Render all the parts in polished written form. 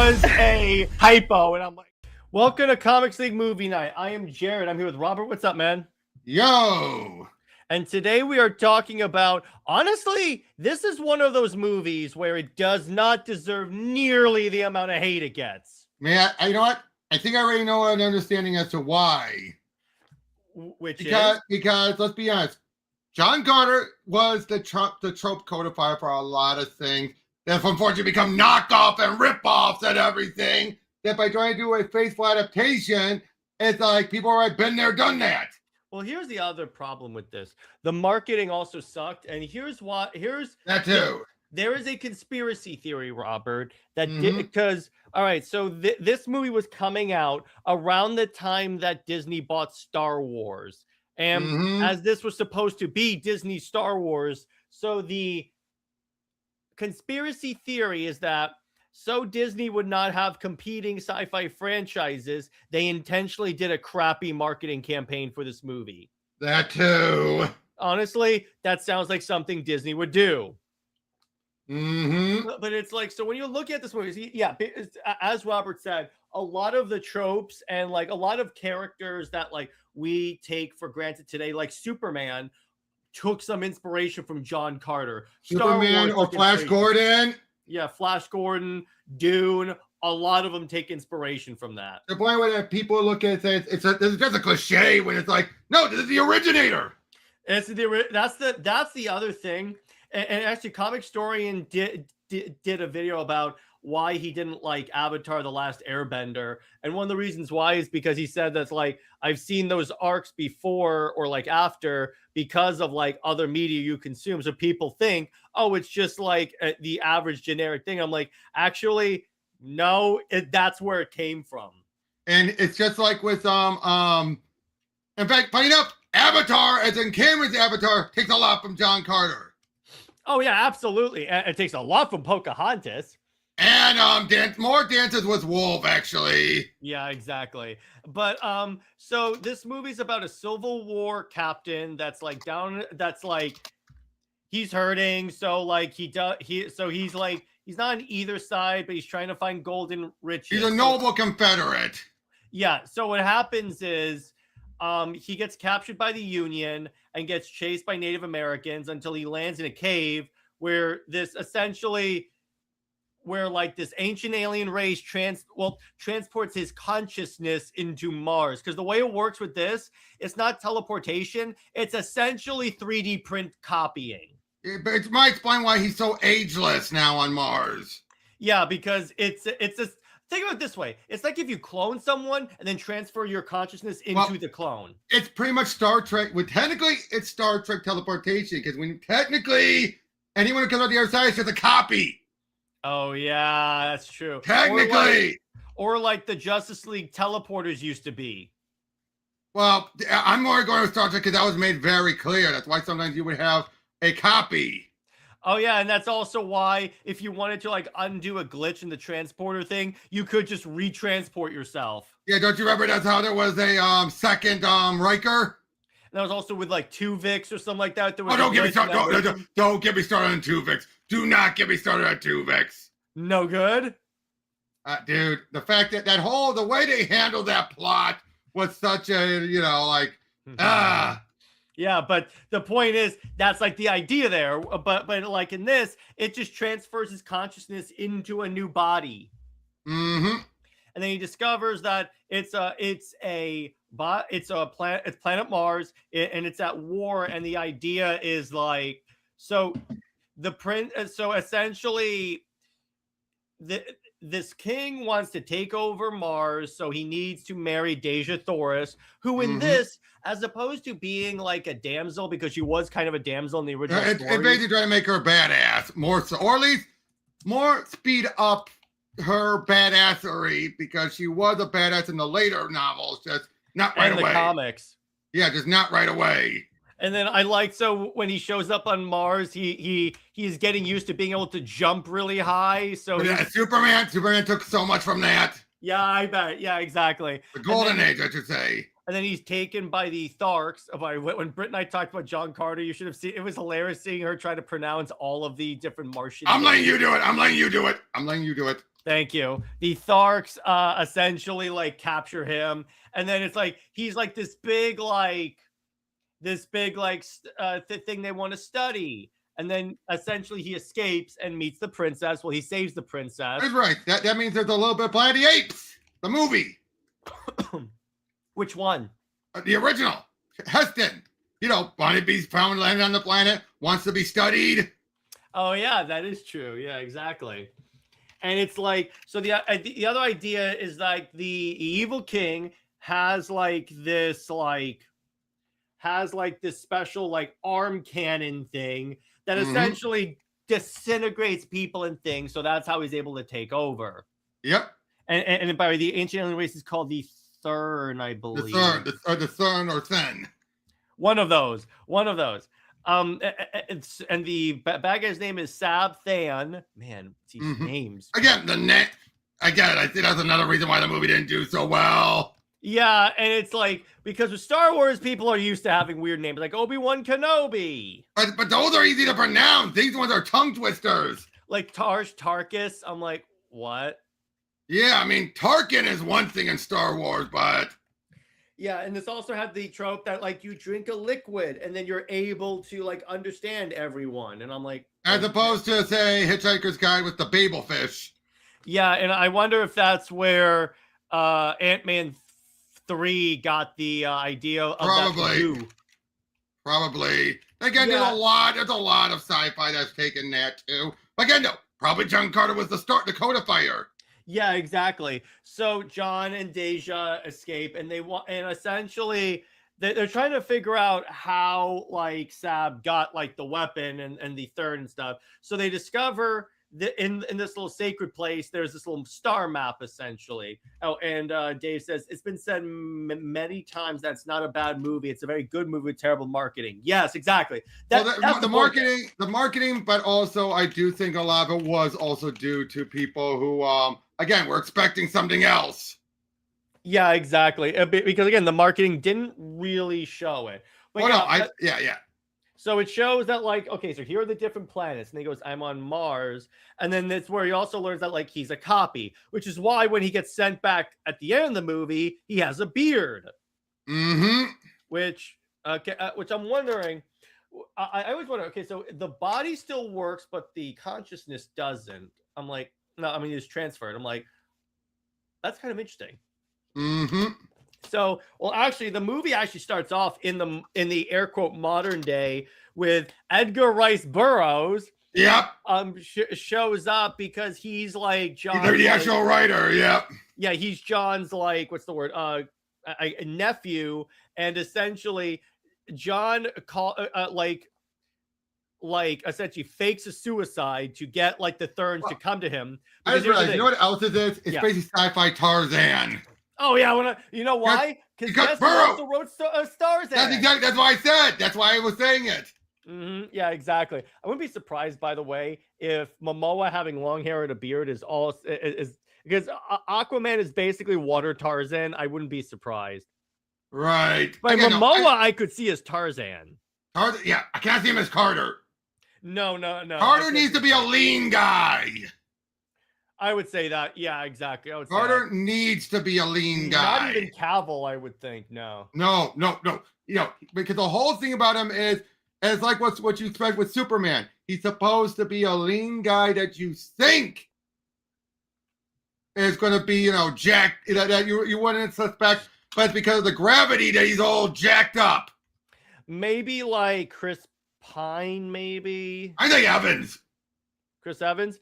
was a typo, and I'm like, welcome to Comics League Movie Night. I am Jared. I'm here with Robert. What's up, man? Yo! And today we are talking about, honestly, this is one of those movies where it does not deserve nearly the amount of hate it gets. Man, you know what? I think I already know an understanding as to why. Because let's be honest, John Carter was the trope codifier for a lot of things that have unfortunately become knockoff and rip-offs and everything. That by trying to do a faithful adaptation, it's like people are like, been there, done that. Well, here's the other problem with this. The marketing also sucked, and here's that too. There is a conspiracy theory, Robert, that because all right, so this movie was coming out around the time that Disney bought Star Wars, and as this was supposed to be Disney Star Wars, so the conspiracy theory is that so Disney would not have competing sci-fi franchises, they intentionally did a crappy marketing campaign for this movie. That too. Honestly, that sounds like something Disney would do. But it's like, so when you look at this movie, yeah, as Robert said, a lot of the tropes and like a lot of characters that like we take for granted today, like Superman, took some inspiration from John Carter. Superman or Flash Gordon. Yeah, Flash Gordon, Dune, a lot of them take inspiration from that. The point where people look at it, it's just a cliche when it's like, no, this is the originator. That's the other thing. And actually, Comic Historian did a video about why he didn't like Avatar: The Last Airbender, and one of the reasons why is because he said that's like, I've seen those arcs before or like after because of like other media you consume, so people think, oh, it's just like the average generic thing. I'm like, actually, no, that's where it came from. And it's just like with in fact, funny enough, Avatar, as in Cameron's Avatar, takes a lot from John Carter. Oh yeah, absolutely. It takes a lot from Pocahontas. And more dances with Wolf, actually. Yeah, exactly. But so this movie's about a Civil War captain that's like he's hurting, so like he's not on either side, but he's trying to find golden riches. He's a noble Confederate. Yeah, so what happens is he gets captured by the Union and gets chased by Native Americans until he lands in a cave where this ancient alien race transports his consciousness into Mars. Because the way it works with this, it's not teleportation, it's essentially 3D print copying. It might explain why he's so ageless now on Mars. Yeah, because it's think about it this way. It's like if you clone someone and then transfer your consciousness into the clone. It's pretty much Star Trek. Well, technically, it's Star Trek teleportation, because when technically anyone who comes out the other side is just a copy. Oh, yeah, that's true. Technically. Or like the Justice League teleporters used to be. Well, I'm more going with Star Trek because that was made very clear. That's why sometimes you would have a copy. Oh, yeah, and that's also why if you wanted to like undo a glitch in the transporter thing, you could just retransport yourself. Yeah, don't you remember that's how there was a second Riker? And that was also with like Tuvix or something like that. Don't get me started. Don't get me started on Tuvix. Do not get me started on Tuvix. No good? Dude, the fact that the way they handled that plot was such a, Yeah, but the point is, that's like the idea there. But like in this, it just transfers his consciousness into a new body. And then he discovers that it's planet Mars, and it's at war. And the idea is like, so essentially, this king wants to take over Mars, so he needs to marry Dejah Thoris, who in this, as opposed to being like a damsel, because she was kind of a damsel in the original story. It basically trying to make her badass more so, or at least more speed up her badassery, because she was a badass in the later novels, just not right away. The comics. Yeah, just not right away. And then so when he shows up on Mars, he's getting used to being able to jump really high. So Superman took so much from that. Yeah, I bet. Yeah, exactly. The golden age, I should say. And then he's taken by the Tharks. When Britt and I talked about John Carter, you should have seen. It was hilarious seeing her try to pronounce all of the different Martian names. I'm letting you do it. Thank you. The Tharks essentially like capture him, and then it's like he's like this big thing they want to study, and then essentially he escapes and meets the princess. Well, he saves the princess. That's right. That means there's a little bit of Planet of the Apes, the movie. Which one? The original. Heston. You know, Bonniebee's found landed on the planet, wants to be studied. Oh yeah, that is true. Yeah, exactly. And it's like, so the other idea is like the evil king has like this special like arm cannon thing that essentially disintegrates people and things. So that's how he's able to take over. Yep. And by the ancient alien race is called the Thurn, I believe. The Thurn or Then. One of those. And the bad guy's name is Sab Than. Man, these names. Again, I think that's another reason why the movie didn't do so well. Yeah, and it's like, because with Star Wars, people are used to having weird names, like Obi-Wan Kenobi. But those are easy to pronounce. These ones are tongue twisters. Like Tars Tarkas. I'm like, what? Yeah, I mean, Tarkin is one thing in Star Wars, but... Yeah, and this also had the trope that like you drink a liquid and then you're able to like understand everyone. And I'm like, as opposed to say Hitchhiker's Guide with the Babel fish. Yeah, and I wonder if that's where Ant-Man 3 got the idea of Probably. Again, there's a lot of sci-fi that's taken that too. Again, no, probably John Carter was the codifier. Yeah, exactly. So John and Dejah escape, and essentially they're trying to figure out how like Sab got like the weapon and the third and stuff. So they discover that in this little sacred place, there's this little star map essentially. Oh, and Dave says it's been said many times that's not a bad movie. It's a very good movie with terrible marketing. Yes, exactly. That's the marketing, but also I do think a lot of it was also due to people who again, we're expecting something else. Yeah, exactly. Because again, the marketing didn't really show it. But yeah. So it shows that like, okay, so here are the different planets. And he goes, I'm on Mars. And then that's where he also learns that like he's a copy, which is why when he gets sent back at the end of the movie, he has a beard. Which I'm wondering, I always wonder, okay, so the body still works, but the consciousness doesn't. I'm like, no, I mean, it's transferred. I'm like, that's kind of interesting. So, well, actually, the movie actually starts off in the air quote modern day with Edgar Rice Burroughs. Yep. Shows up because he's like John. He's the actual writer. Yep. Yeah, he's John's like what's the word? A nephew, and essentially John essentially fakes a suicide to get like the Thurns to come to him. I just realized, you know what else it is? It's basically sci-fi Tarzan. Oh yeah, you know why? Because Burroughs also wrote Tarzan. That's why I said. That's why I was saying it. Yeah, exactly. I wouldn't be surprised, by the way, if Momoa having long hair and a beard is because Aquaman is basically water Tarzan. I wouldn't be surprised. Right. But Momoa, I could see as Tarzan. Tarzan, yeah, I can't see him as Carter. No. Carter needs to be a lean guy. I would say that. Yeah, exactly. Carter needs to be a lean guy. Not even Cavill, I would think. No. You know, because the whole thing about him is like what you expect with Superman. He's supposed to be a lean guy that you think is going to be, jacked, that you wouldn't suspect, but it's because of the gravity that he's all jacked up. Maybe like Chris Pine, maybe. I think Evans. Chris Evans?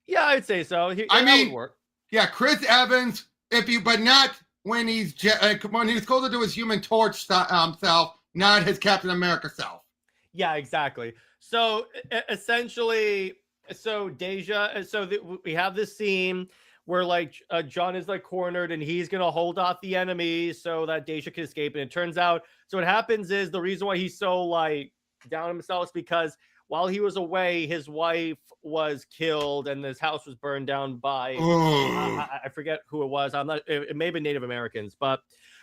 Yeah, I'd say so. That would work. Yeah, Chris Evans, but not when he's closer to his Human Torch self, not his Captain America self. Yeah, exactly. So essentially, we have this scene where like John is like cornered and he's gonna hold off the enemy so that Dejah can escape. And it turns out, so what happens is the reason why he's so like down himself is because while he was away, his wife was killed and his house was burned down by I forget who it was. It may have been Native Americans, but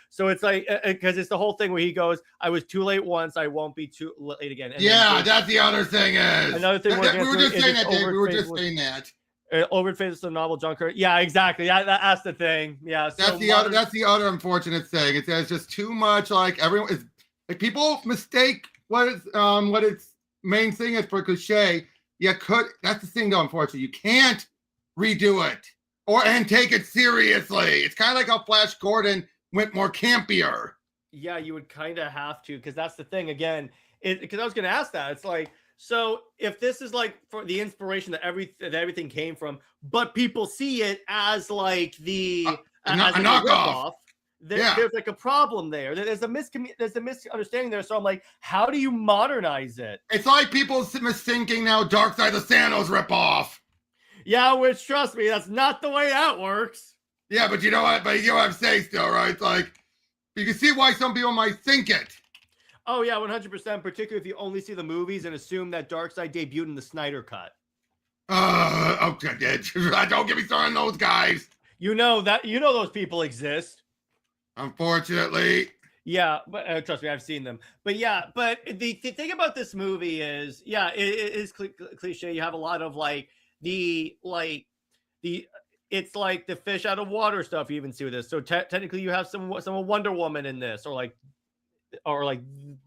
so it's like because it's the whole thing where he goes, "I was too late once, I won't be too late again." And that's the other thing is another thing. We were just saying that. Overfaces the novel John Carter. Yeah, exactly. That's the thing. Yeah, so that's the other unfortunate thing. It's there's just too much. Like everyone is like people mistake what its main thing is for cliche. That's the thing though. Unfortunately, you can't redo it and take it seriously. It's kind of like how Flash Gordon went more campier. Yeah, you would kind of have to, because that's the thing. Again, because I was going to ask that. It's like, so if this is like for the inspiration that everything came from, but people see it as like a knockoff, there's like a problem there. There's a misunderstanding there. So I'm like, how do you modernize it? It's like people thinking now Darkseid the Thanos ripoff. Yeah, which trust me, that's not the way that works. Yeah, but you know what? But you know what I'm saying still, right? It's like you can see why some people might think it. Oh, yeah, 100%, particularly if you only see the movies and assume that Darkseid debuted in the Snyder Cut. Okay, don't get me started on those guys. You know those people exist. Unfortunately. Yeah, but trust me, I've seen them. But yeah, but the thing about this movie is, yeah, it is cliche. You have a lot of it's like the fish out of water stuff you even see with this. So technically you have some Wonder Woman in this, or like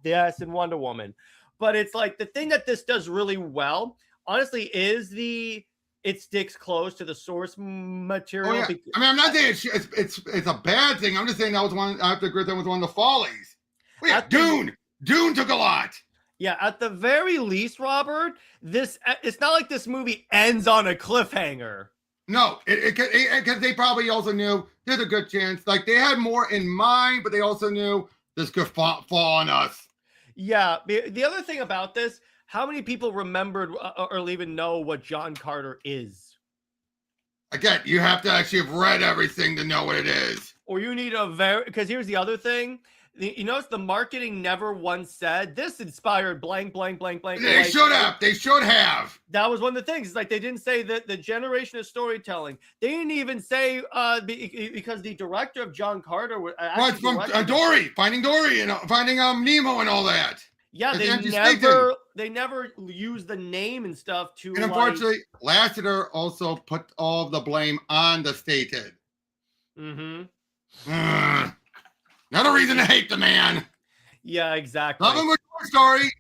yes, in Wonder Woman. But it's like the thing that this does really well, honestly, is it sticks close to the source material. Oh, yeah. I mean, I'm not saying it's a bad thing. I'm just saying that was one. I have to agree with one of the follies. Oh, yeah, Dune took a lot. Yeah, at the very least, Robert, it's not like this movie ends on a cliffhanger. No, because they probably also knew there's a good chance. Like they had more in mind, but they also knew this could fall on us. Yeah. The other thing about this, how many people remembered or even know what John Carter is? Again, you have to actually have read everything to know what it is. Or you need because here's the other thing. You notice the marketing never once said this inspired blank, blank, blank, blank. They should have. They should have. That was one of the things. It's like they didn't say that the generation of storytelling. They didn't even say because the director of John Carter was from Dory, Finding Dory, and Finding Nemo and all that. Yeah, they never used the name and stuff to. And unfortunately, Lasseter also put all of the blame on the stated. Mm-hmm. Another reason to hate the man. Yeah, exactly. Love him with your story.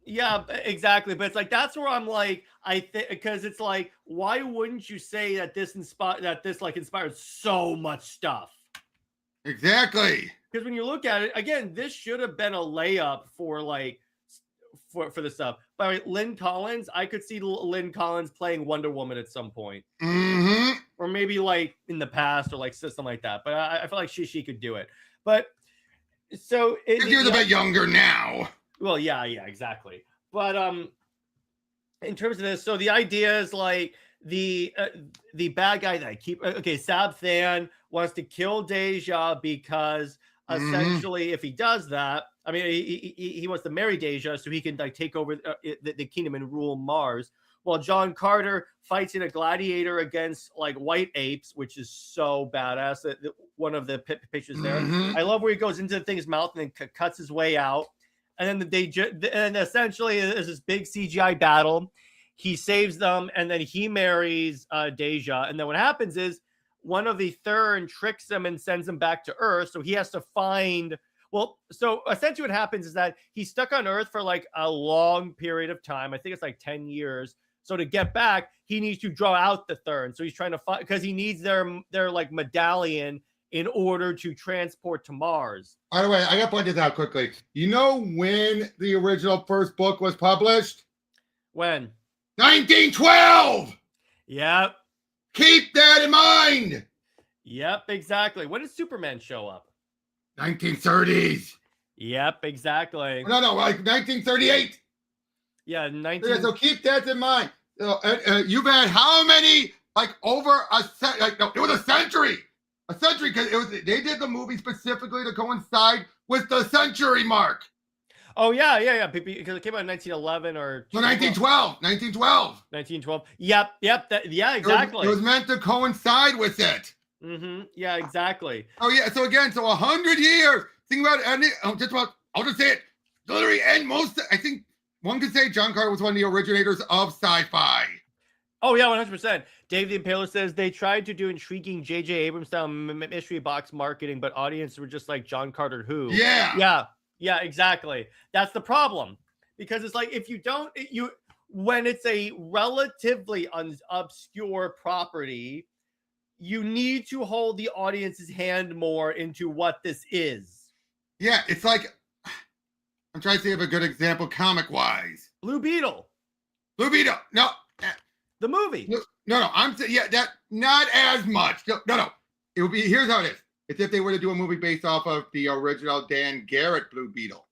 Yeah, exactly. But it's like that's where I'm like, I think because it's like, why wouldn't you say that this inspired so much stuff? Exactly. Because when you look at it again, this should have been a layup for the stuff. By the way, Lynn Collins, I could see Lynn Collins playing Wonder Woman at some point, or maybe like in the past, or like something like that. But I feel like she could do it. But so you're a bit younger now. Well, yeah, exactly. But in terms of this, so the idea is like the bad guy that I keep Sab Than wants to kill Dejah because essentially, if he does that, I mean, he wants to marry Dejah so he can like take over the kingdom and rule Mars. While John Carter fights in a gladiator against like white apes, which is so badass. One of the pictures there. I love where he goes into the thing's mouth and then cuts his way out. And then essentially there's this big CGI battle. He saves them, and then he marries Dejah. And then what happens is one of the Thurn tricks him and sends him back to Earth. So he has to find. Well, so essentially what happens is that he's stuck on Earth for like a long period of time. I think it's like 10 years. So to get back, he needs to draw out the Thurn. So he's trying to find because he needs their like medallion in order to transport to Mars. By the way, I got to point this out quickly. You know when the original first book was published? When? 1912! Yep. Keep that in mind! Yep, exactly. When did Superman show up? 1930s. Yep, exactly. No, like 1938. Yeah, So keep that in mind. You've had how many? Like over it was a century. A century, because they did the movie specifically to coincide with the century mark. Oh yeah, because it came out in 1911 or 1912. 1912. Yep. Exactly. It was meant to coincide with it. Yeah, exactly. Oh yeah. So again, 100 years. Think about it. I'll just say it. Literally, and most. I think one could say John Carter was one of the originators of sci-fi. Oh, yeah, 100%. Dave the Impaler says they tried to do intriguing J.J. Abrams-style mystery box marketing, but audiences were just like, John Carter who? Yeah. Yeah, exactly. That's the problem. Because it's like, if you don't, when it's a relatively obscure property, you need to hold the audience's hand more into what this is. Yeah, it's like, I'm trying to think of a good example comic-wise. Blue Beetle. No. The movie. No. I'm saying, yeah, that not as much. No. It would be, here's how it is. It's if they were to do a movie based off of the original Dan Garrett Blue Beetle.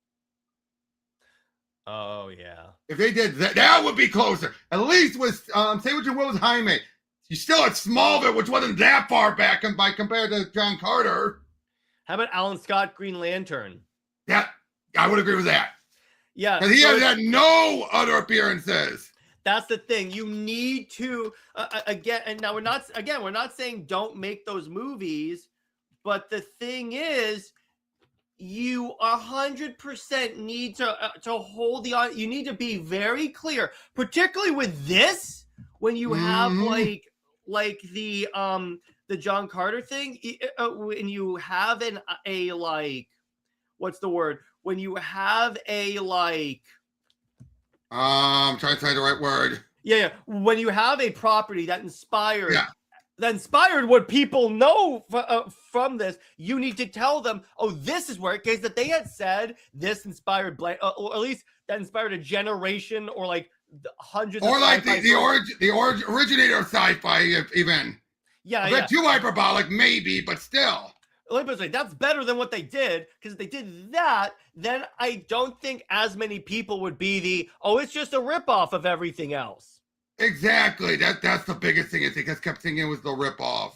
Oh, yeah. If they did that, that would be closer. At least with, say what you will with Jaime. You still had Smallville, which wasn't that far back compared to John Carter. How about Alan Scott Green Lantern? Yeah, I would agree with that. Yeah. Because he has had no other appearances. That's the thing. You need to, again, and now we're not saying don't make those movies, but the thing is, you 100% need to hold the audience. You need to be very clear, particularly with this, when you have like the John Carter thing, when you have a like, what's the word? When you have a like, I'm trying to say the right word. Yeah. When you have a property that inspired what people know from this, you need to tell them, oh, this is where it goes, that they had said this inspired blank, or at least that inspired a generation, or like hundreds, or like the originator of sci-fi, even. Yeah, a bit too hyperbolic, maybe, but still. Let me say, that's better than what they did, because if they did that, then I don't think as many people would be it's just a ripoff of everything else. Exactly. That's the biggest thing. I think I kept thinking it was the ripoff.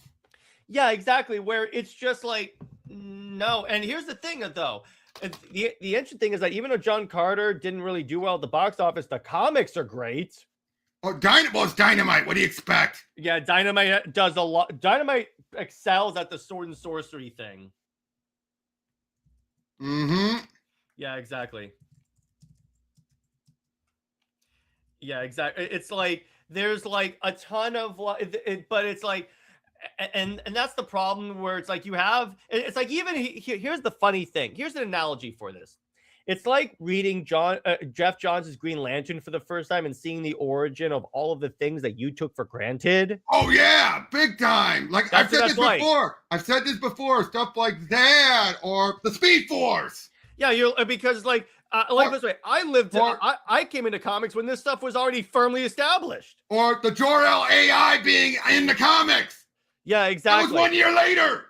Yeah, exactly. Where it's just like, no. And here's the thing, though. The interesting thing is that even though John Carter didn't really do well at the box office, the comics are great. Oh, it's Dynamite. What do you expect? Yeah, Dynamite does a lot. Dynamite excels at the sword and sorcery thing. Mm-hmm. Yeah, exactly. Yeah, exactly. It's like there's like a ton of, but it's like, and that's the problem, where it's like you have. It's like, even here's the funny thing. Here's an analogy for this. It's like reading Jeff Johns' Green Lantern for the first time and seeing the origin of all of the things that you took for granted. Oh yeah, big time. Like I've said this before. I've said this before. Stuff like that, or the Speed Force. Yeah, because like this way. I came into comics when this stuff was already firmly established. Or the Jor-El AI being in the comics. Yeah, exactly. That was 1 year later.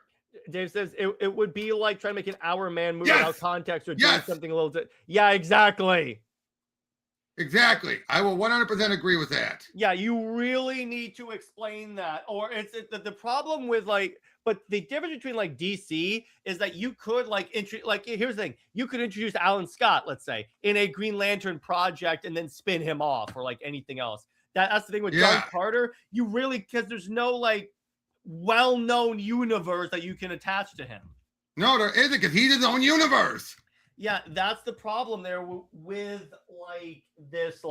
Dave says it would be like trying to make an Hour Man movie without context, or doing something a little bit. Yeah, exactly. Exactly. I will 100% agree with that. Yeah, you really need to explain that. Or it's the problem with but the difference between like DC is that you could here's the thing. You could introduce Alan Scott, let's say, in a Green Lantern project and then spin him off, or like anything else. That's the thing with John Carter. You really, because there's no like well-known universe that you can attach to him. No, there isn't, because he's his own universe. Yeah, that's the problem there with this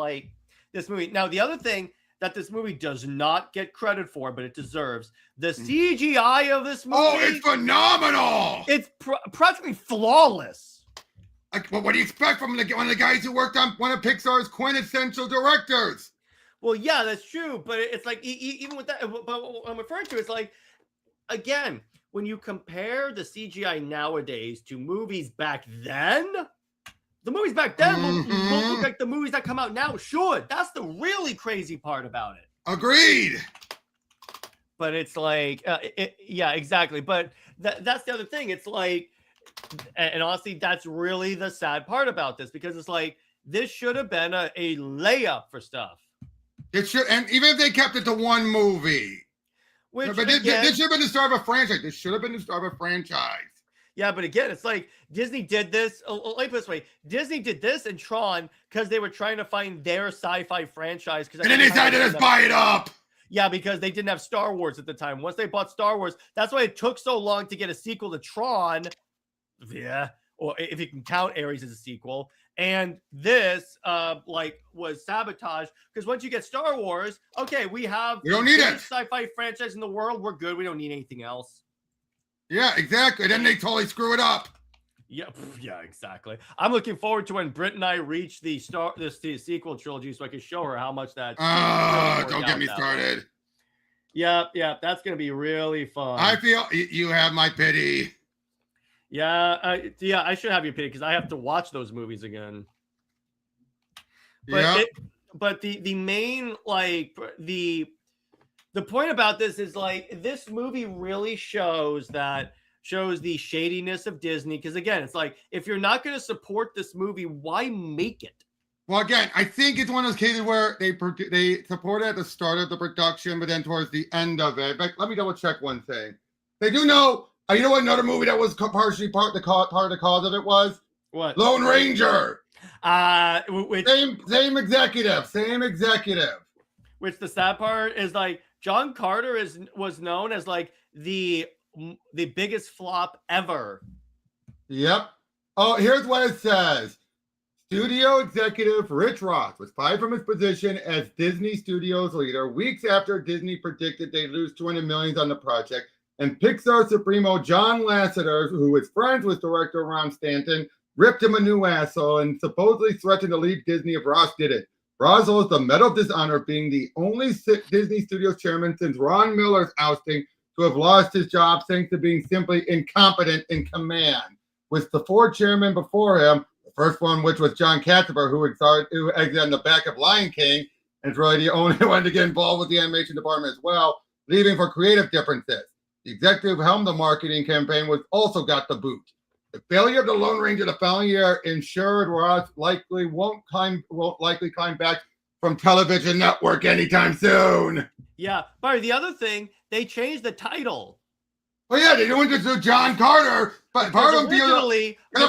movie. Now, the other thing that this movie does not get credit for, but it deserves, the CGI of this movie. Oh, it's phenomenal. It's practically flawless. What do you expect from one of the guys who worked on one of Pixar's quintessential directors? Well, yeah, that's true, but it's like, even with that, but what I'm referring to is like, again, when you compare the CGI nowadays to movies back then, the movies back then will look like the movies that come out now should. That's the really crazy part about it. Agreed. But it's like, yeah, exactly. But that's the other thing. It's like, and honestly, that's really the sad part about this, because it's like, this should have been a layup for stuff. It should, and even if they kept it to one movie. But this should have been the start of a franchise. This should have been the start of a franchise. Yeah, but again, it's like Disney did this. Let me put it this way: Disney did this and Tron because they were trying to find their sci-fi franchise. And then they decided to just buy it up. Yeah, because they didn't have Star Wars at the time. Once they bought Star Wars, that's why it took so long to get a sequel to Tron. Yeah, or if you can count Ares as a sequel. And this was sabotage, because once you get Star Wars, okay, we have we don't need it. Sci-fi franchise in the world. We're good. We don't need anything else. Yeah, exactly. Then they totally screw it up. Yeah, exactly. I'm looking forward to when Britt and I reach the sequel trilogy, so I can show her how much that. Don't get me started. Yeah, that's gonna be really fun. I feel you have my pity. Yeah, I should have your pity because I have to watch those movies again. But yeah. But the main the point about this is this movie really shows the shadiness of Disney, because again, it's like, if you're not going to support this movie, why make it? Well, again, I think it's one of those cases where they support it at the start of the production, but then towards the end of it. But let me double check one thing. They do know. You know what? Another movie that was partially part of the cause of it was what? Lone Ranger. Same executive. Which the sad part is, John Carter was known as the biggest flop ever. Yep. Oh, here's what it says. Studio executive Rich Ross was fired from his position as Disney Studios leader weeks after Disney predicted they'd lose $200 million on the project, and Pixar Supremo John Lasseter, who was friends with director Ron Stanton, ripped him a new asshole and supposedly threatened to leave Disney if Ross did it. Ross holds the Medal of Dishonor, being the only Disney Studios chairman since Ron Miller's ousting to have lost his job thanks to being simply incompetent in command. With the 4 chairmen before him, the first one, which was John Katzenberg, who exited on the back of Lion King, and is really the only one to get involved with the animation department as well, leaving for creative differences. The executive who helmed the marketing campaign also got the boot. The failure of the Lone Ranger the following year ensured Ross likely won't climb back from television network anytime soon. Yeah, but the other thing, they changed the title. Oh yeah, they went to John Carter, but part of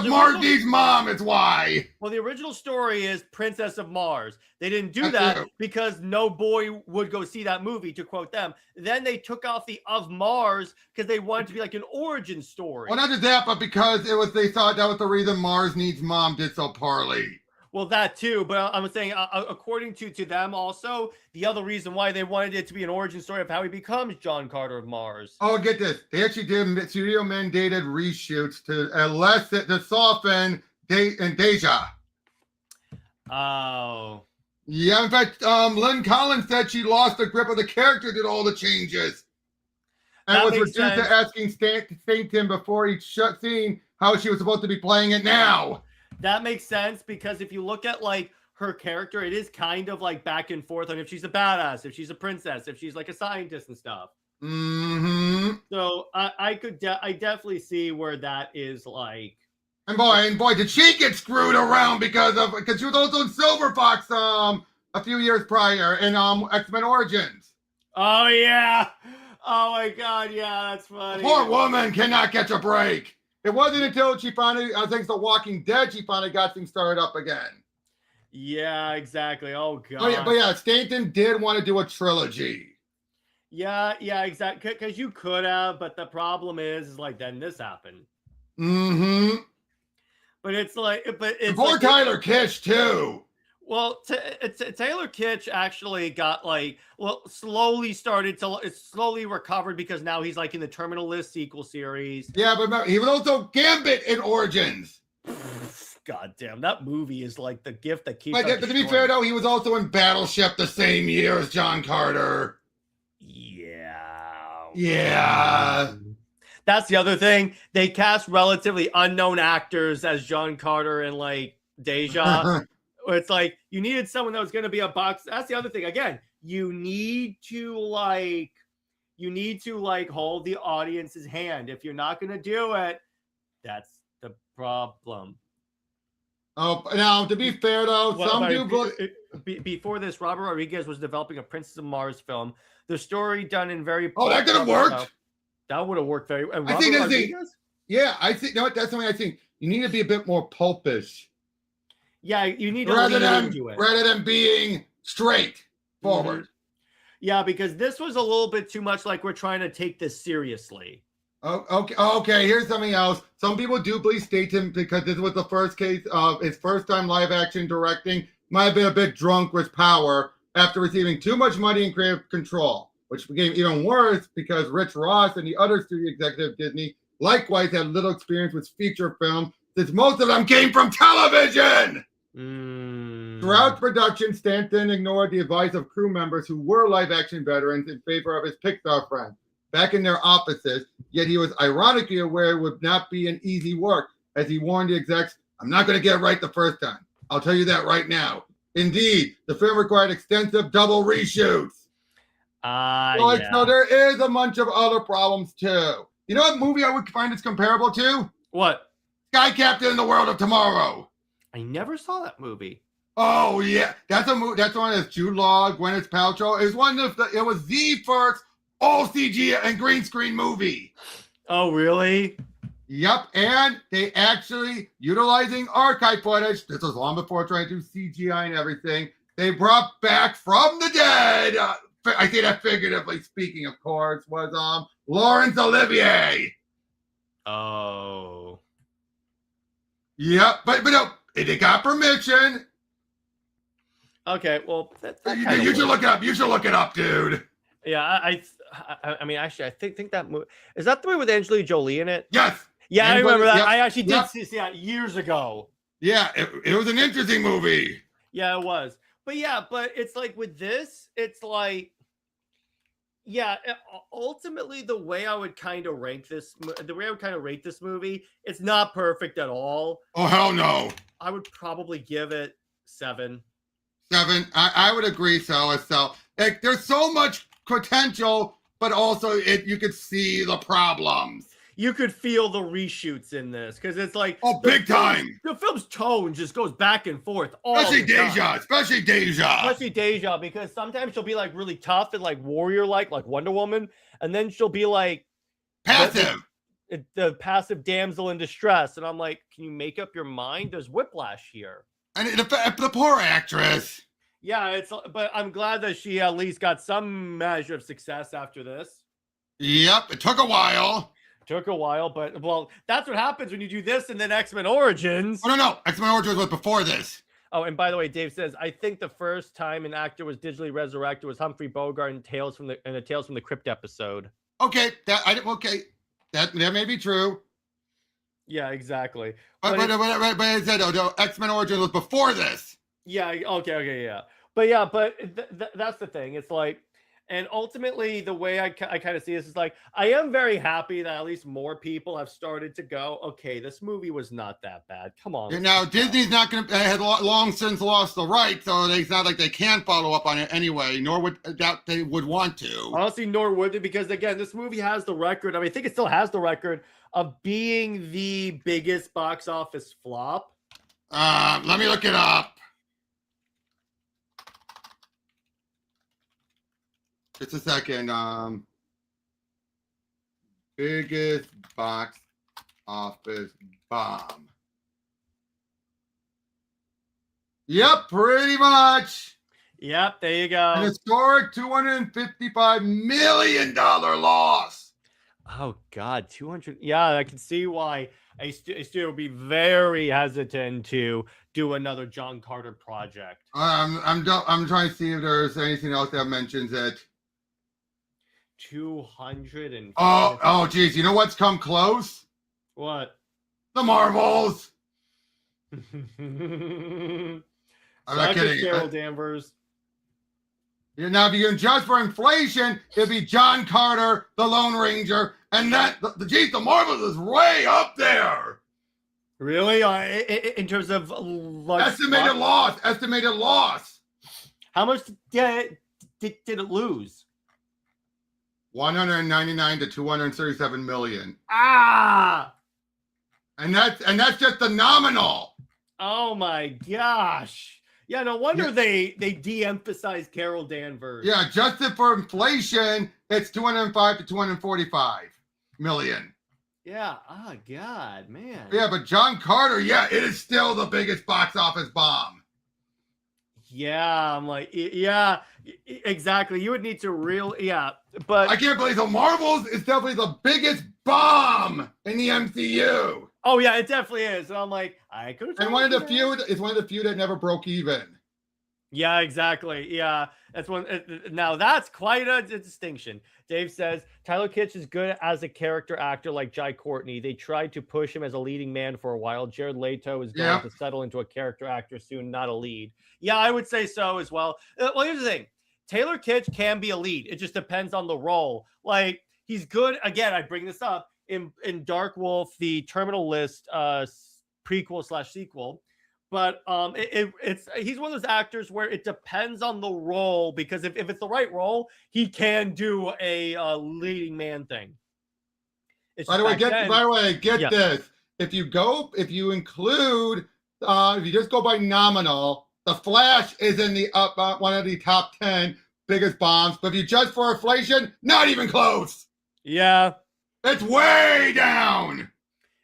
Marty's mom is why. Well, the original story is Princess of Mars. They didn't do that because no boy would go see that movie, to quote them. Then they took off the of Mars because they wanted to be like an origin story. Well, not just that, but because they thought that was the reason Mars Needs Mom did so poorly. Well, that too, but I'm saying, according to them also, the other reason why they wanted it to be an origin story of how he becomes John Carter of Mars. Oh, get this. They actually did studio mandated reshoots to soften Dejah. Oh. Yeah, in fact, Lynn Collins said she lost the grip of the character, did all the changes. And was reduced to asking Stanton before each scene how she was supposed to be playing it now. That makes sense, because if you look at her character, it is kind of back and forth on if she's a badass, if she's a princess, if she's a scientist and stuff. Mm-hmm. So I definitely see where that is And boy, did she get screwed around because she was also in Silver Fox a few years prior in X-Men Origins. Oh yeah. Oh my God, yeah, that's funny. The poor woman cannot catch a break. It wasn't until she finally, thanks to Walking Dead, she finally got things started up again. Yeah, exactly. Oh God. But yeah, Stanton did want to do a trilogy. Yeah, exactly. Because you could have, but the problem is then this happened. Mm-hmm. But it's poor Tyler Kitsch too. Well, Taylor Kitsch actually got slowly recovered, because now he's in the Terminal List sequel series. Yeah, but remember, he was also Gambit in Origins. God damn, that movie is the gift that keeps. But to be fair though, he was also in Battleship the same year as John Carter. Yeah. That's the other thing. They cast relatively unknown actors as John Carter and Dejah. It's you needed someone that was going to be a box. That's the other thing. Again, you need to hold the audience's hand. If you're not going to do it, that's the problem. Oh, now to be fair though, before this, Robert Rodriguez was developing a Princess of Mars film. The story done in very. Oh, that could have worked. That would have worked very. And I think I think. No, that's something I think you need to be a bit more pulpish. Yeah, you need to rather than being straight forward. Mm-hmm. Yeah, because this was a little bit too much we're trying to take this seriously. Oh, okay. Here's something else. Some people do believe Statham, because this was the first case of his first time live action directing, might have been a bit drunk with power after receiving too much money and creative control, which became even worse because Rich Ross and the other studio executive of Disney likewise had little experience with feature film, since most of them came from television. Throughout production, Stanton ignored the advice of crew members who were live action veterans in favor of his Pixar friends back in their offices, yet he was ironically aware it would not be an easy work, as he warned the execs, "I'm not going to get it right the first time. I'll tell you that right now." Indeed, the film required extensive double reshoots. So there is a bunch of other problems too. You know what movie I would find it's comparable to? What? Sky Captain in the World of Tomorrow. I never saw that movie. Oh yeah, that's a movie. That's one of Jude Law, Gwyneth Paltrow. It was the first all CG and green screen movie. Oh really? Yep, and they actually, utilizing archive footage, this was long before trying to do CGI and everything, they brought back from the dead, I say that figuratively speaking, of course, was Laurence Olivier. Oh. Yep, but no, they got permission. Okay, well, you should look it up. You should look it up, dude. Yeah, I mean, actually, I think that movie, is that the movie with Angelina Jolie in it? Yes. Yeah, I remember that. Yep. I actually did see that years ago. Yeah, it was an interesting movie. Yeah, it was. But yeah, but it's like with this, it's like, yeah, ultimately the way I would kind of rate this movie, it's not perfect at all. Oh, hell no. I would probably give it 7. 7. I would agree so. Like, there's so much potential, but also you could see the problems. You could feel the reshoots in this because it's like big time. The film's tone just goes back and forth. Especially Dejah, because sometimes she'll be like really tough and like warrior like Wonder Woman, and then she'll be like passive. The passive damsel in distress, and I'm like, can you make up your mind? There's whiplash here. And the poor actress. Yeah, but I'm glad that she at least got some measure of success after this. Yep, it took a while. But well, that's what happens when you do this and then X-Men Origins. Oh no, X-Men Origins was before this. Oh, and by the way, Dave says, I think the first time an actor was digitally resurrected was Humphrey Bogart in the Tales from the Crypt episode. Okay, that may be true. Yeah, exactly. But I said, X-Men Origins was before this. Yeah. Okay. Yeah. But that's the thing. It's like, and ultimately, the way I kind of see this is like, I am very happy that at least more people have started to go, okay, this movie was not that bad. Come on. Now, Disney's not going to, had long since lost the right, so it's not like they can follow up on it anyway, nor would doubt they would want to. Honestly, nor would they, because again, this movie has the record. I mean, I think it still has the record of being the biggest box office flop. Let me look it up. Just a second. Biggest box office bomb. Yep, pretty much. Yep, there you go. An historic $255 million loss. Oh God, 200. Yeah, I can see why a studio would be very hesitant to do another John Carter project. I'm trying to see if there's anything else that mentions it. 200 and geez, you know what's come close? What? The Marvels. I'm not kidding. Carol Danvers. Now, if you adjust for inflation, it'd be John Carter, the Lone Ranger, and the Marvels is way up there. Really? In terms of estimated loss. How much did it lose? 199 to 237 million. And that's just the nominal. Oh my gosh. Yeah, no wonder they de-emphasized Carol Danvers. Yeah, adjusted for inflation, it's 205 to 245 million. Yeah. Oh God, man. Yeah, but John Carter, it is still the biggest box office bomb. Yeah, I'm like, yeah, exactly. You would need to but I can't believe the Marvels is definitely the biggest bomb in the MCU. Oh yeah, it definitely is. And I'm like, I could. And one of the few, it's one of the few that never broke even. Yeah, exactly. Yeah, that's one. Now that's quite a distinction. Dave says Tyler Kitsch is good as a character actor like Jai Courtney. They tried to push him as a leading man for a while. Jared Leto is going to settle into a character actor soon, not a lead. Yeah, I would say so as well. Well, here's the thing: Taylor Kitsch can be a lead. It just depends on the role. Like he's good. Again, I bring this up in Dark Wolf, the Terminal List prequel / sequel. But he's one of those actors where it depends on the role, because if it's the right role, he can do a leading man thing. By the way, get this. If you include, if you just go by nominal, The Flash is in the one of the top 10 biggest bombs. But if you judge for inflation, not even close. Yeah, it's way down.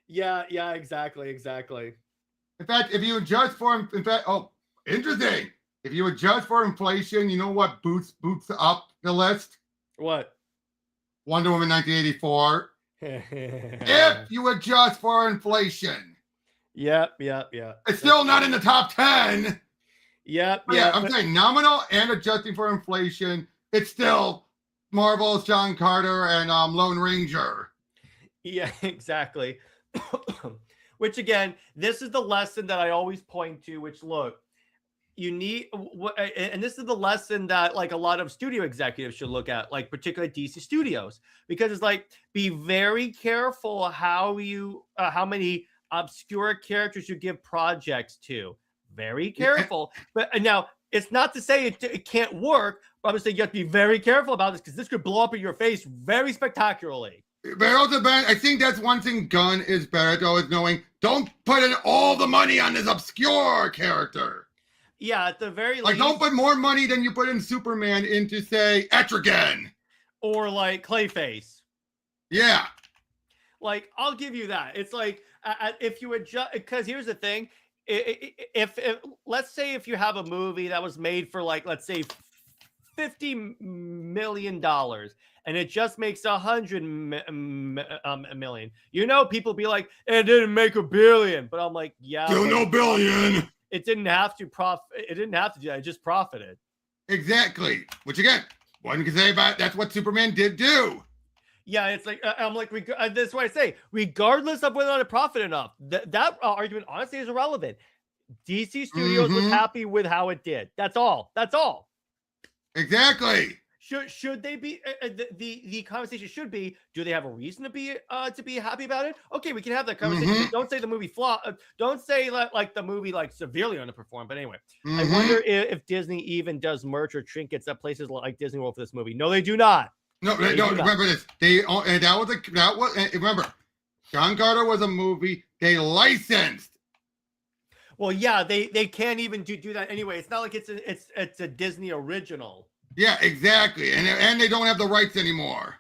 Yeah, exactly. In fact, if you adjust for, interesting. If you adjust for inflation, you know what boots up the list? What? Wonder Woman 1984. If you adjust for inflation. Yep. It's still not in the top 10. Yep. I'm saying nominal and adjusting for inflation, it's still Marvel's John Carter and Lone Ranger. Yeah, exactly. Which again, this is the lesson that I always point to, which look, you need, and this is the lesson that like a lot of studio executives should look at, like particularly DC Studios, because it's like, be very careful how many obscure characters you give projects to. Very careful. But now, it's not to say it can't work, but I'm just saying you have to be very careful about this, because this could blow up in your face very spectacularly. But also, Ben, I think that's one thing Gunn is better though, is knowing don't put in all the money on this obscure character. Yeah, at the very least. Like, don't put more money than you put in Superman into, say, Etrigan. Or like Clayface. Yeah. Like, I'll give you that. It's like, if you adjust, because here's the thing. If let's say if you have a movie that was made for like, let's say $50 million, and it just makes $100 million. You know, people be like, it didn't make $1 billion. But I'm like, yeah. Still no billion. It didn't have to profit. It didn't have to do that. It just profited. Exactly. Which again, one can say about that's what Superman did do. Yeah, it's like, I'm like, that's why I say, regardless of whether or not it profited enough, that argument honestly is irrelevant. DC Studios was happy with how it did. That's all. Exactly. Should they be the conversation should be, do they have a reason to be happy about it? Okay, we can have that conversation. Don't say the movie don't say like the movie like severely underperformed. But anyway, I wonder if Disney even does merch or trinkets at places like Disney World for this movie. No, they do not. No, they don't. Remember this. Remember, John Carter was a movie they licensed. Well, yeah, they can't even do that anyway. It's not like it's a Disney original. Yeah, exactly. And they don't have the rights anymore.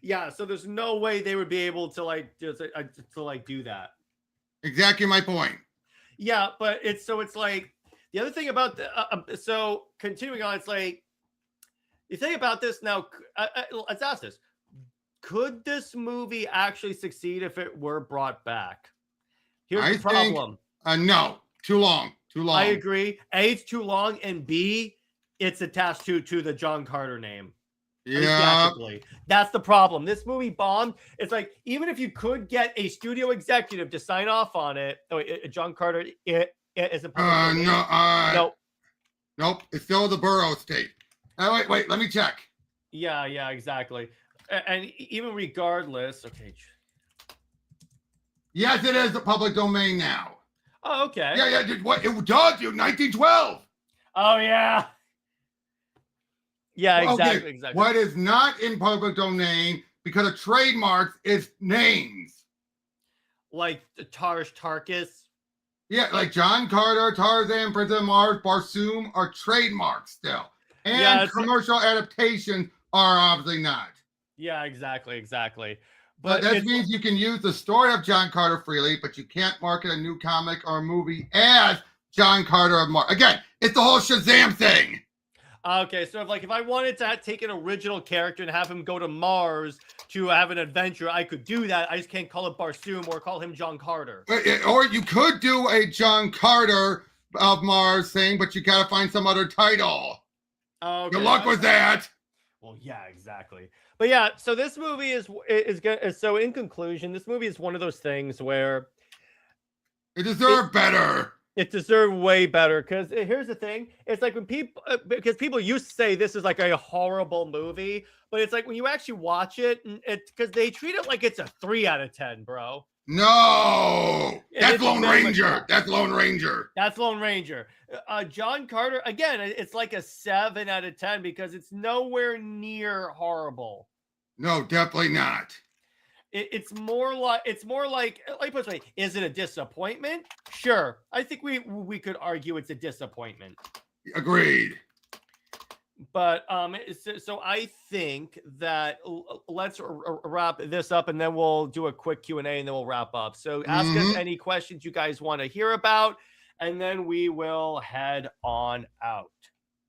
Yeah, so there's no way they would be able to do that. Exactly my point. Yeah, but it's like the other thing about so continuing on, it's like you think about this now. Let's ask this: could this movie actually succeed if it were brought back? Here's the problem. No, too long. I agree. A, it's too long, and B, it's attached to the John Carter name. Yeah. That's the problem. This movie bombed. It's like, even if you could get a studio executive to sign off on it, John Carter, it isn't public. Nope. It's still the borough state. Wait, let me check. Yeah, exactly. And even regardless, okay. Yes, it is the public domain now. Oh, okay. Yeah. What it does, dude? 1912. Oh yeah. Yeah, exactly. Okay. What is not in public domain because of trademarks is names. Like the Tars Tarkas. Yeah, like John Carter, Tarzan, Princess Mars, Barsoom are trademarks still. And commercial adaptations are obviously not. Yeah, exactly. But that means you can use the story of John Carter freely, but you can't market a new comic or movie as John Carter of Mars. Again, it's the whole Shazam thing. Okay, so if I wanted to take an original character and have him go to Mars to have an adventure, I could do that. I just can't call it Barsoom or call him John Carter. Or you could do a John Carter of Mars thing, but you gotta find some other title. Okay, good luck with that. Well, yeah, exactly. But yeah, so this movie is good. So in conclusion, this movie is one of those things where it deserved better. It deserved way better, because here's the thing. It's like when people, because people used to say this is like a horrible movie, but it's like when you actually watch it, because they treat it like it's a 3 out of 10, bro. No, that's Lone Ranger. That's Lone Ranger. That's Lone Ranger. John Carter, again, it's like a 7 out of 10 because it's nowhere near horrible. No, definitely not. It's more like is it a disappointment? Sure, I think we could argue it's a disappointment. Agreed. But so I think that let's wrap this up, and then we'll do a quick Q&A, and then we'll wrap up. So ask us any questions you guys want to hear about, and then we will head on out.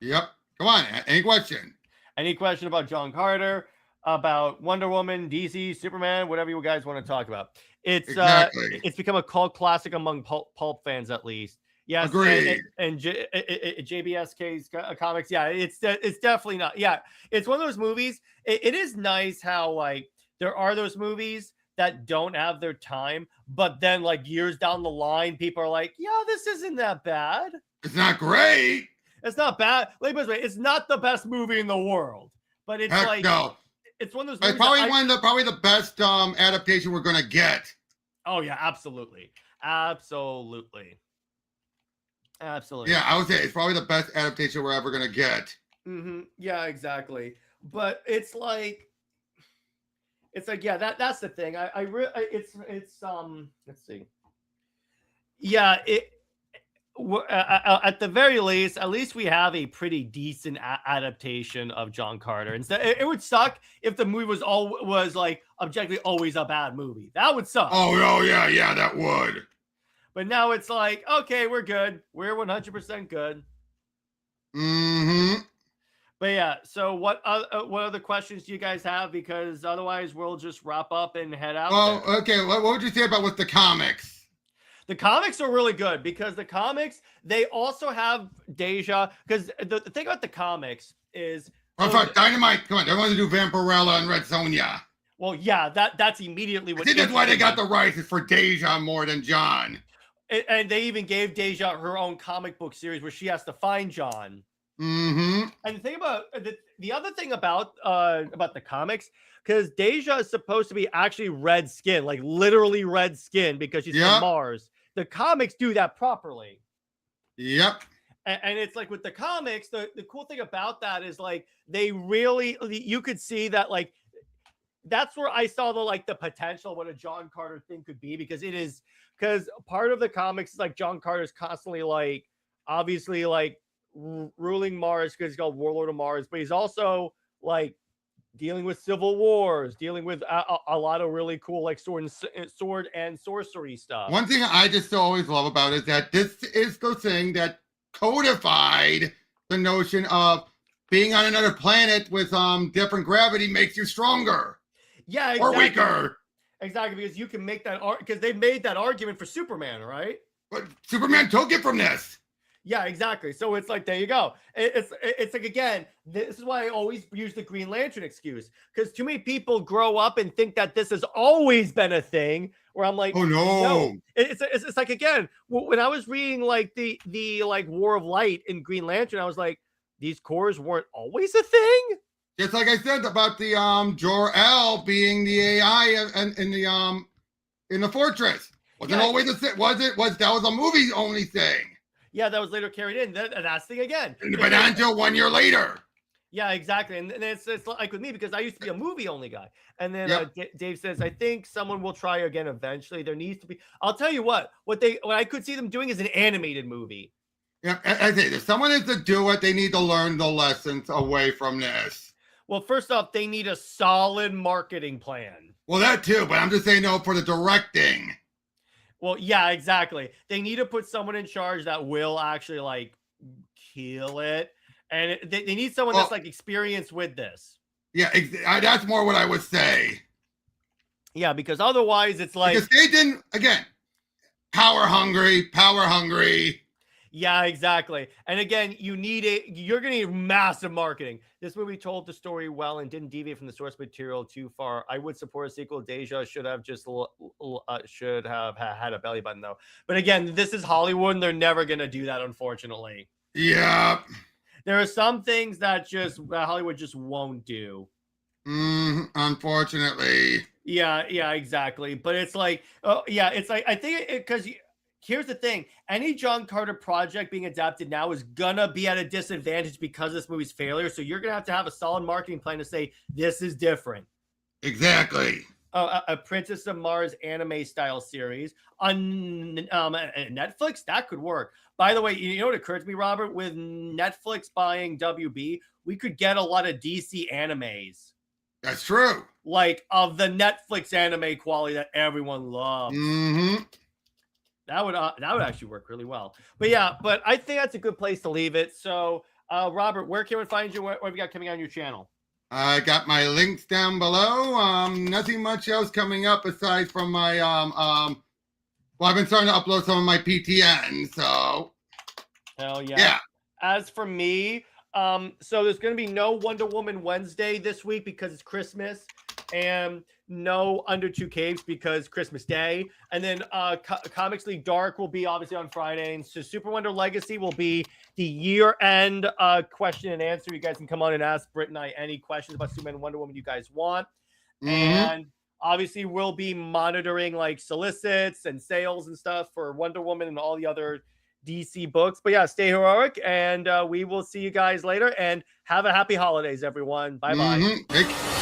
Yep. Come on. Any question? Any question about John Carter, about Wonder Woman, DC, Superman, whatever you guys want to talk about. It's exactly. It's become a cult classic among pulp fans, at least. Yes, agreed. And JBSK's comics, yeah, it's definitely not. Yeah, it's one of those movies. It is nice how like there are those movies that don't have their time, but then like years down the line, people are like, yeah, this isn't that bad. It's not great. It's not bad. Like, it's not the best movie in the world, but it's Heck like no. It's one of those. It's probably probably the best adaptation we're gonna get. Oh yeah, absolutely. Yeah, I would say it's probably the best adaptation we're ever gonna get. Yeah, exactly. But it's like, yeah, that's the thing. It's let's see. Yeah, at the very least, at least we have a pretty decent adaptation of John Carter. Instead, it would suck if the movie was like objectively always a bad movie. That would suck. Oh yeah, that would. But now it's like, okay, we're good. We're 100% good. But yeah, so what other questions do you guys have? Because otherwise, we'll just wrap up and head out. Oh, okay. What would you say about with the comics? The comics are really good because the comics, they also have Dejah. Because the thing about the comics is... Dynamite, come on. They want to do Vampirella and Red Sonja. Well, yeah, that's immediately what... I think that's why they got the rights for Dejah more than John. And they even gave Dejah her own comic book series where she has to find John. And the thing about the other thing about the comics, because Dejah is supposed to be actually red skin, like literally red skin, because she's from Mars. The comics do that properly. Yep. And it's like with the comics, the cool thing about that is like they really, you could see that like that's where I saw the potential of what a John Carter thing could be, because it is, because part of the comics is like John Carter's constantly like obviously like ruling Mars because he's called Warlord of Mars, but he's also like dealing with civil wars, dealing with a lot of really cool like sword and sorcery stuff. One thing I just always love about it is that this is the thing that codified the notion of being on another planet with different gravity makes you stronger. Yeah, exactly. Or weaker. Exactly, because you can make that because they made that argument for Superman, right? But Superman took it from this. Yeah, exactly. So it's like, there you go. It's like, again, this is why I always use the Green Lantern excuse, because too many people grow up and think that this has always been a thing, where I'm like, oh no. It's like, again, when I was reading like the like War of Light in Green Lantern, I was like, these cores weren't always a thing. Just like I said about the Jor-El being the AI in the fortress. Wasn't always a thing. That was a movie only thing. Yeah, that was later carried in. That's the thing again. But not until 1 year later. Yeah, exactly. And it's like with me, because I used to be a movie only guy. And then Dave says, I think someone will try again eventually. There needs to be. I'll tell you what I could see them doing is an animated movie. Yeah, I think if someone is to do it, they need to learn the lessons away from this. Well, first off, they need a solid marketing plan. Well, that too, but I'm just saying no for the directing. Well, yeah, exactly. They need to put someone in charge that will actually like kill it. And they need someone that's like experienced with this. Yeah, that's more what I would say. Yeah, because otherwise it's like, because they didn't, again, power hungry. Yeah, exactly. And again, you're going to need massive marketing. This movie told the story well and didn't deviate from the source material too far. I would support a sequel. Dejah should have had a belly button though. But again, this is Hollywood and they're never going to do that, unfortunately. Yeah. There are some things that Hollywood just won't do. Unfortunately. Yeah, exactly. But it's like, I think because here's the thing: any John Carter project being adapted now is gonna be at a disadvantage because of this movie's failure. So you're gonna have a solid marketing plan to say this is different. Exactly. A Princess of Mars anime style series on Netflix, that could work. By the way, you know what occurred to me, Robert? With Netflix buying WB, we could get a lot of DC animes. That's true. Like of the Netflix anime quality that everyone loves. That would actually work really well. But yeah, I think that's a good place to leave it. So, Robert, where can we find you? What have you got coming on your channel? I got my links down below. Nothing much else coming up aside from my well, I've been starting to upload some of my PTN. So, hell yeah. Yeah. As for me, so there's going to be no Wonder Woman Wednesday this week because it's Christmas, and no Under Two Caves because Christmas Day. And then Comics League Dark will be obviously on Friday. And so Super Wonder Legacy will be the year-end question and answer. You guys can come on and ask Britt and I any questions about Superman and Wonder Woman you guys want. And obviously we'll be monitoring like solicits and sales and stuff for Wonder Woman and all the other DC books. But yeah, stay heroic, and we will see you guys later, and have a happy holidays, everyone. Bye-bye.